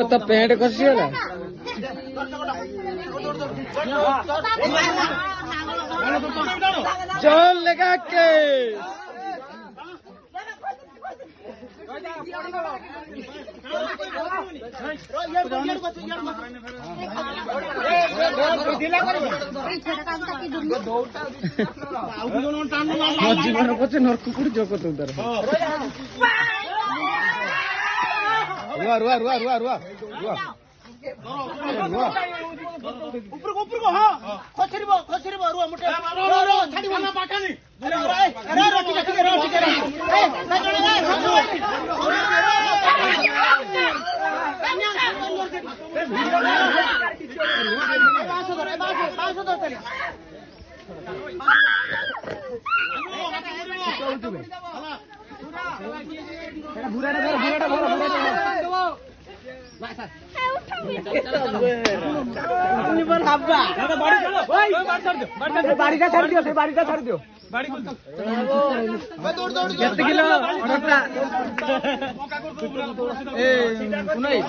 तो पेंट खसीगला चल लगा के जीवन पचे नरक कुड़ी जगत उधर रुआ रुआ रुआ रुआ रुआ रुआ ऊपर को हां खसरिबो रुआ मुटे रो छाडी वाला पाटानी रो ठीक है ए बाड़ी का छाड़ दियो केते किलो ए सुनाई